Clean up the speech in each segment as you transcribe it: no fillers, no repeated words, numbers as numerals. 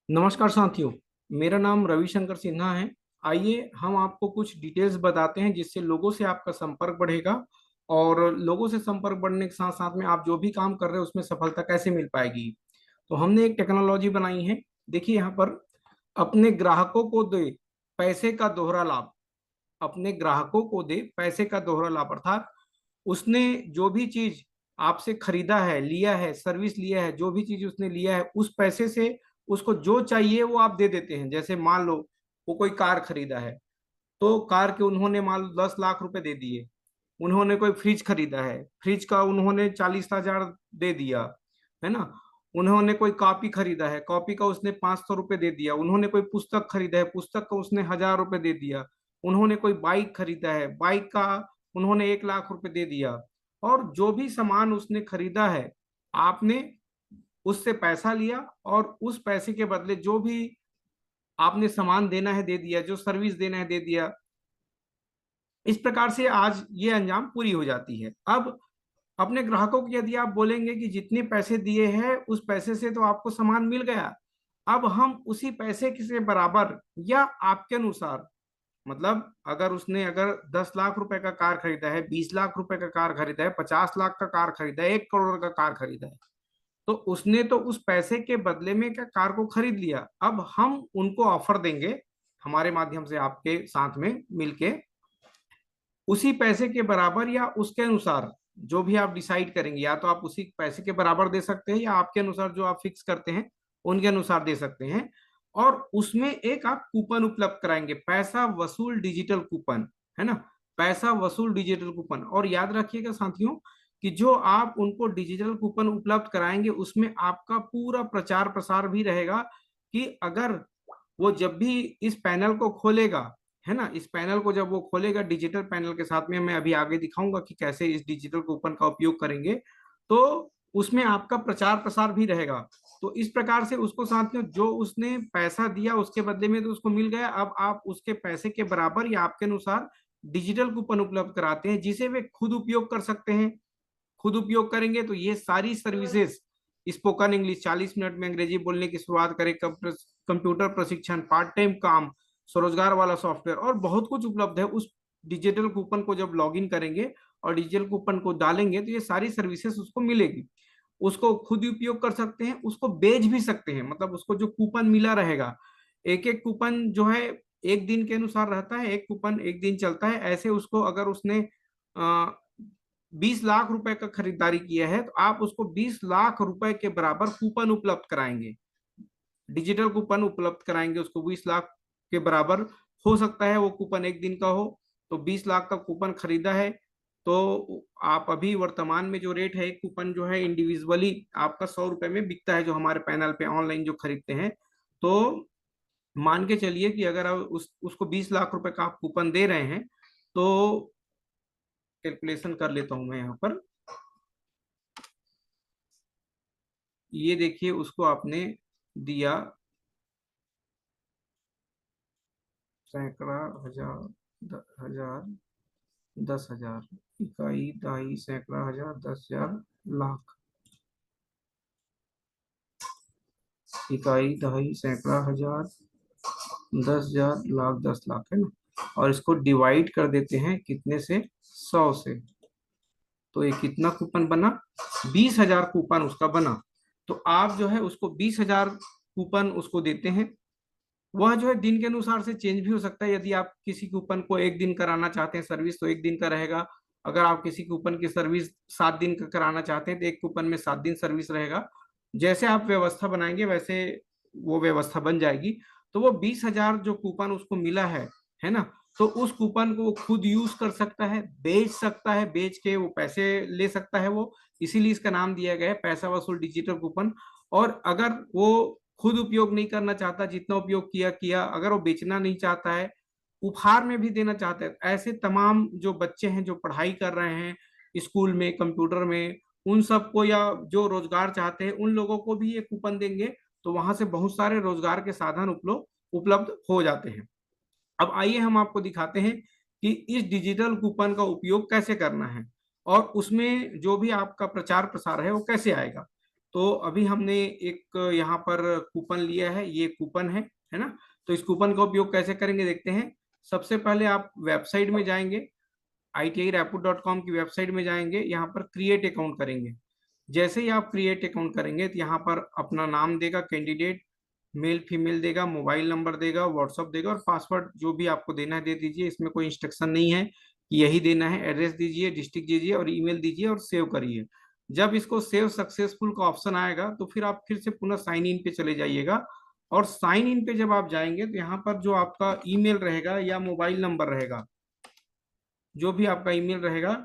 नमस्कार साथियों। मेरा नाम रविशंकर सिन्हा है। आइए हम आपको कुछ डिटेल्स बताते हैं जिससे लोगों से आपका संपर्क बढ़ेगा और लोगों से संपर्क बढ़ने के साथ साथ में आप जो भी काम कर रहे हैं उसमें सफलता कैसे मिल पाएगी। तो हमने एक टेक्नोलॉजी बनाई है। देखिए यहाँ पर, अपने ग्राहकों को दे पैसे का दोहरा लाभ। अपने ग्राहकों को दे पैसे का दोहरा लाभ अर्थात उसने जो भी चीज आपसे खरीदा है, लिया है, सर्विस लिया है, जो भी चीज उसने लिया है उस पैसे से उसको जो चाहिए वो आप दे देते हैं। जैसे मान लो वो कोई कार खरीदा है तो कार के उन्होंने मान लो 10 लाख रुपए दे दिए। उन्होंने कोई फ्रिज खरीदा है, फ्रिज का उन्होंने 40,000 दे दिया, है ना। उन्होंने कोई कॉपी खरीदा है, कॉपी का उसने 500 रुपये दे दिया। उन्होंने कोई पुस्तक खरीदा है, पुस्तक का उसने 1,000 रुपये दे दिया। उन्होंने कोई बाइक खरीदा है, बाइक का उन्होंने 1 लाख रुपए दे दिया। और जो भी सामान उसने खरीदा है आपने उससे पैसा लिया और उस पैसे के बदले जो भी आपने सामान देना है दे दिया, जो सर्विस देना है दे दिया। इस प्रकार से आज ये अंजाम पूरी हो जाती है। अब अपने ग्राहकों को यदि आप बोलेंगे कि जितने पैसे दिए हैं उस पैसे से तो आपको सामान मिल गया, अब हम उसी पैसे के से बराबर या आपके अनुसार, मतलब अगर 10 लाख रुपए का कार खरीदा है, 20 लाख रुपए का कार खरीदा है, 50 लाख का कार खरीदा है, 1 करोड़ का कार खरीदा है, तो उसने तो उस पैसे के बदले में क्या कार को खरीद लिया। अब हम उनको ऑफर देंगे हमारे माध्यम से आपके साथ में मिलके उसी पैसे के बराबर या उसके अनुसार जो भी आप डिसाइड करेंगे, या तो आप उसी पैसे के बराबर दे सकते हैं या आपके अनुसार जो आप फिक्स करते हैं उनके अनुसार दे सकते हैं। और उसमें एक आप कूपन उपलब्ध कराएंगे, पैसा वसूल डिजिटल कूपन, है ना। पैसा वसूल डिजिटल कूपन। और याद रखिएगा साथियों कि जो आप उनको डिजिटल कूपन उपलब्ध कराएंगे उसमें आपका पूरा प्रचार प्रसार भी रहेगा कि अगर वो जब भी इस पैनल को खोलेगा, है ना, इस पैनल को जब वो खोलेगा डिजिटल पैनल के साथ में, मैं अभी आगे दिखाऊंगा कि कैसे इस डिजिटल कूपन का उपयोग करेंगे, तो उसमें आपका प्रचार प्रसार भी रहेगा। तो इस प्रकार से उसको साथियों जो उसने पैसा दिया उसके बदले में तो उसको मिल गया, अब आप उसके पैसे के बराबर या आपके अनुसार डिजिटल कूपन उपलब्ध कराते हैं जिसे वे खुद उपयोग कर सकते हैं। खुद उपयोग करेंगे तो ये सारी सर्विसेज, स्पोकन इंग्लिश 40 मिनट में अंग्रेजी बोलने की शुरुआत करें, कंप्यूटर प्रशिक्षण, पार्ट टाइम काम, स्वरोजगार वाला सॉफ्टवेयर और बहुत कुछ उपलब्ध है। उस डिजिटल कूपन को जब लॉग इन करेंगे और डिजिटल कूपन को डालेंगे तो ये सारी सर्विसेज उसको मिलेगी। उसको खुद उपयोग कर सकते हैं, उसको बेच भी सकते हैं, मतलब उसको जो कूपन मिला रहेगा, एक एक कूपन जो है एक दिन के अनुसार रहता है, एक कूपन एक दिन चलता है। ऐसे उसको अगर उसने 20 लाख रुपए का खरीदारी किया है तो आप उसको 20 लाख रुपए के बराबर कूपन उपलब्ध कराएंगे, डिजिटल कूपन उपलब्ध कराएंगे उसको 20 लाख के बराबर। हो सकता है वो कूपन एक दिन का हो, तो 20 लाख का कूपन खरीदा है तो आप अभी वर्तमान में जो रेट है, एक कूपन जो है इंडिविजुअली आपका 100 रुपए में बिकता है जो हमारे पैनल पे ऑनलाइन जो खरीदते हैं। तो मान के चलिए कि अगर आप उसको 20 लाख रुपए का आप कूपन दे रहे हैं तो कैलकुलेशन कर लेता हूं मैं यहाँ पर। ये देखिए उसको आपने दिया सैकड़ा, हजार, 10,000, 10,000, इकाई, दहाई, सैकड़ा, हजार, 10,000, लाख। इकाई, दहाई, सैकड़ा, हजार, 10,000, लाख, 10 लाख, है ना। और इसको डिवाइड कर देते हैं कितने से, 100 से। तो ये कितना कूपन बना, 20,000 कूपन उसका बना। तो आप जो है उसको 20,000 कूपन उसको देते हैं। वह जो है दिन के अनुसार से चेंज भी हो सकता है। यदि आप किसी कूपन को एक दिन कराना चाहते हैं सर्विस तो एक दिन का रहेगा। अगर आप किसी कूपन की सर्विस 7 दिन का कराना चाहते हैं तो एक कूपन में 7 दिन सर्विस रहेगा। जैसे आप व्यवस्था बनाएंगे वैसे वो व्यवस्था बन जाएगी। तो वो 20,000 जो कूपन उसको मिला है ना, तो उस कूपन को वो खुद यूज कर सकता है, बेच सकता है, बेच के वो पैसे ले सकता है वो। इसीलिए इसका नाम दिया गया है पैसा वसूल डिजिटल कूपन। और अगर वो खुद उपयोग नहीं करना चाहता, जितना उपयोग किया किया, अगर वो बेचना नहीं चाहता है, उपहार में भी देना चाहता है, ऐसे तमाम जो बच्चे हैं जो पढ़ाई कर रहे हैं स्कूल में, कंप्यूटर में, उन सबको, या जो रोजगार चाहते हैं उन लोगों को भी ये कूपन देंगे। तो वहां से बहुत सारे रोजगार के साधन उपलब्ध हो जाते हैं। अब आइए हम आपको दिखाते हैं कि इस डिजिटल कूपन का उपयोग कैसे करना है और उसमें जो भी आपका प्रचार प्रसार है वो कैसे आएगा। तो अभी हमने एक यहाँ पर कूपन लिया है, ये कूपन है ना। तो इस कूपन का उपयोग कैसे करेंगे देखते हैं। सबसे पहले आप वेबसाइट में जाएंगे, iti-raipur.com की वेबसाइट में जाएंगे, यहाँ पर क्रिएट अकाउंट करेंगे। जैसे ही आप क्रिएट अकाउंट करेंगे तो यहाँ पर अपना नाम देगा कैंडिडेट, मेल फीमेल देगा, मोबाइल नंबर देगा, व्हाट्सअप देगा, और पासवर्ड जो भी आपको देना है दे दीजिए। इसमें कोई इंस्ट्रक्शन नहीं है कि यही देना है। एड्रेस दीजिए, डिस्ट्रिक्ट दीजिए और ईमेल दीजिए और सेव करिए। जब इसको सेव सक्सेसफुल का ऑप्शन आएगा तो फिर आप फिर से पुनः साइन इन पे चले जाइएगा। और साइन इन पे जब आप जाएंगे तो यहाँ पर जो आपका ईमेल रहेगा या मोबाइल नंबर रहेगा, जो भी आपका ईमेल रहेगा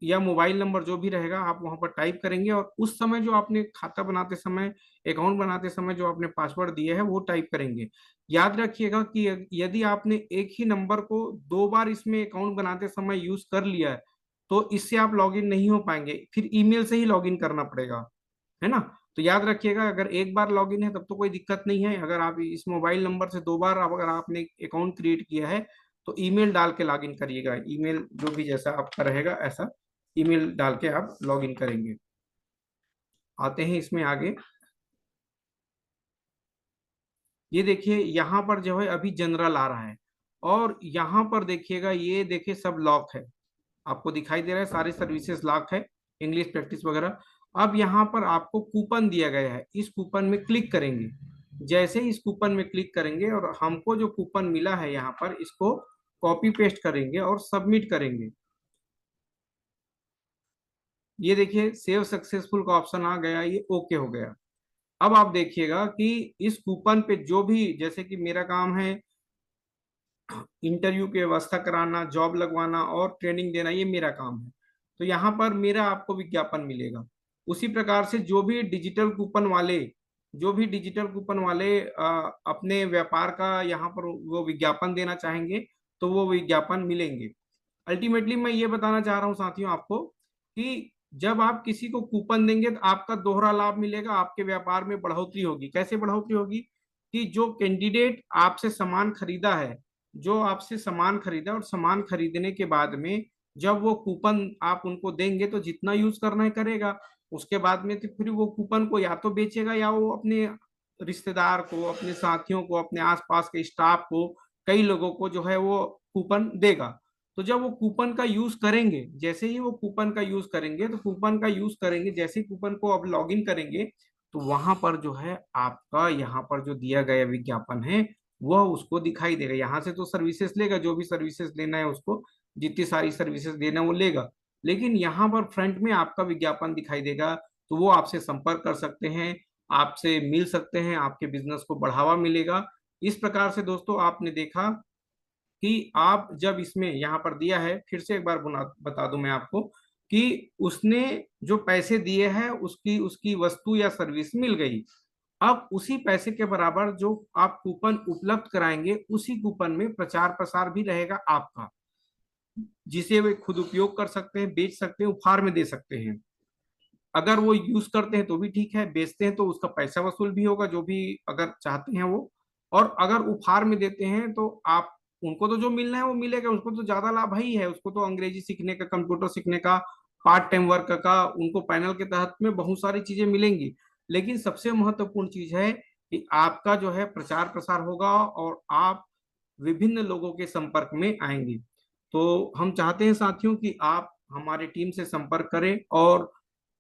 या मोबाइल नंबर जो भी रहेगा, आप वहां पर टाइप करेंगे। और उस समय जो आपने खाता बनाते समय, अकाउंट बनाते समय जो आपने पासवर्ड दिया है वो टाइप करेंगे। याद रखिएगा कि यदि आपने एक ही नंबर को दो बार इसमें अकाउंट बनाते समय यूज कर लिया है तो इससे आप लॉगिन नहीं हो पाएंगे, फिर ईमेल से ही लॉगिन करना पड़ेगा, है ना। तो याद रखिएगा, अगर एक बार लॉगिन है तब तो कोई दिक्कत नहीं है। अगर आप इस मोबाइल नंबर से दो बार अगर आपने अकाउंट क्रिएट किया है तो ईमेल डाल के लॉगिन करिएगा। ईमेल जो भी जैसा आपका रहेगा ऐसा ईमेल डाल के आप लॉगिन करेंगे। आते हैं इसमें आगे। ये देखिए यहाँ पर जो है अभी जनरल आ रहा है, और यहाँ पर देखिएगा, ये देखिए सब लॉक है, आपको दिखाई दे रहा है सारी सर्विसेज लॉक है, इंग्लिश प्रैक्टिस वगैरह। अब यहाँ पर आपको कूपन दिया गया है, इस कूपन में क्लिक करेंगे। जैसे ही इस कूपन में क्लिक करेंगे और हमको जो कूपन मिला है यहाँ पर, इसको कॉपी पेस्ट करेंगे और सबमिट करेंगे। ये देखिए सेव सक्सेसफुल का ऑप्शन आ गया, ये ओके हो गया। अब आप देखिएगा कि इस कूपन पे जो भी, जैसे कि मेरा काम है इंटरव्यू की व्यवस्था कराना, जॉब लगवाना और ट्रेनिंग देना, ये मेरा काम है। तो यहाँ पर मेरा आपको विज्ञापन मिलेगा। उसी प्रकार से जो भी डिजिटल कूपन वाले अपने व्यापार का यहाँ पर वो विज्ञापन देना चाहेंगे तो वो विज्ञापन मिलेंगे। अल्टीमेटली मैं ये बताना चाह रहा हूँ साथियों आपको कि जब आप किसी को कूपन देंगे तो आपका दोहरा लाभ मिलेगा, आपके व्यापार में बढ़ोतरी होगी। कैसे बढ़ोतरी होगी? कि जो कैंडिडेट आपसे सामान खरीदा है, जो आपसे सामान खरीदा और सामान खरीदने के बाद में जब वो कूपन आप उनको देंगे तो जितना यूज करना है करेगा। उसके बाद में तो फिर वो कूपन को या तो बेचेगा या वो अपने रिश्तेदार को, अपने साथियों को, अपने आसपास के स्टाफ को, कई लोगों को जो है वो कूपन देगा। तो जब वो कूपन का यूज करेंगे, जैसे ही वो कूपन का यूज करेंगे, तो कूपन का यूज करेंगे जैसे ही कूपन को अब लॉगिन करेंगे तो वहां पर जो है आपका यहाँ पर जो दिया गया विज्ञापन है वह उसको दिखाई देगा। यहाँ से तो सर्विसेज लेगा, जो भी सर्विसेज लेना है उसको, जितनी सारी सर्विसेज देना है वो लेगा, लेकिन यहाँ पर फ्रंट में आपका विज्ञापन दिखाई देगा। तो वो आपसे संपर्क कर सकते हैं, आपसे मिल सकते हैं, आपके बिजनेस को बढ़ावा मिलेगा। इस प्रकार से दोस्तों आपने देखा कि आप जब इसमें यहाँ पर दिया है, फिर से एक बार बता दूं मैं आपको कि उसने जो पैसे दिए हैं उसकी उसकी वस्तु या सर्विस मिल गई। अब उसी पैसे के बराबर जो आप कूपन उपलब्ध कराएंगे, उसी कूपन में प्रचार प्रसार भी रहेगा आपका, जिसे वे खुद उपयोग कर सकते हैं, बेच सकते हैं, उपहार में दे सकते हैं। अगर वो यूज करते हैं तो भी ठीक है, बेचते हैं तो उसका पैसा वसूल भी होगा, जो भी अगर चाहते हैं वो। और अगर उपहार में देते हैं तो आप उनको तो जो मिलना है वो मिलेगा, उसको तो ज्यादा लाभ ही है, उसको तो अंग्रेजी सीखने का, कंप्यूटर सीखने का, पार्ट टाइम वर्क का, उनको पैनल के तहत में बहुत सारी चीजें मिलेंगी। लेकिन सबसे महत्वपूर्ण चीज है कि आपका जो है प्रचार प्रसार होगा और आप विभिन्न लोगों के संपर्क में आएंगे। तो हम चाहते हैं साथियों कि आप हमारे टीम से संपर्क करें और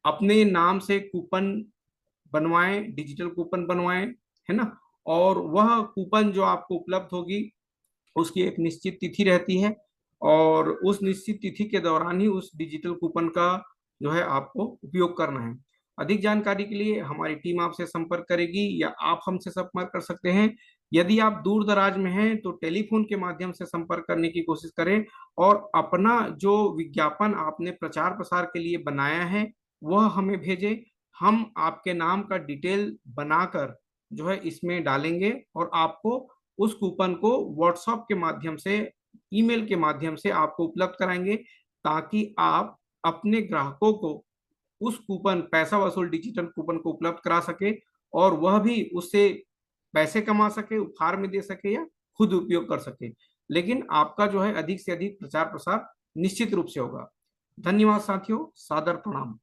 अपने नाम से कूपन बनवाएं, डिजिटल कूपन बनवाएं, है ना। और वह कूपन जो आपको उपलब्ध होगी उसकी एक निश्चित तिथि रहती है, और उस निश्चित तिथि के दौरान ही उस डिजिटल कूपन का जो है आपको उपयोग करना है। अधिक जानकारी के लिए हमारी टीम आपसे संपर्क करेगी या आप हमसे संपर्क कर सकते हैं। यदि आप दूर दराज में हैं तो टेलीफोन के माध्यम से संपर्क करने की कोशिश करें और अपना जो विज्ञापन आपने प्रचार प्रसार के लिए बनाया है वह हमें भेजें। हम आपके नाम का डिटेल बनाकर जो है इसमें डालेंगे और आपको उस कूपन को व्हाट्सएप के माध्यम से, ईमेल के माध्यम से आपको उपलब्ध कराएंगे, ताकि आप अपने ग्राहकों को उस कूपन, पैसा वसूल डिजिटल कूपन को उपलब्ध करा सके और वह भी उससे पैसे कमा सके, उपहार में दे सके या खुद उपयोग कर सके। लेकिन आपका जो है अधिक से अधिक प्रचार प्रसार निश्चित रूप से होगा। धन्यवाद साथियों, सादर प्रणाम।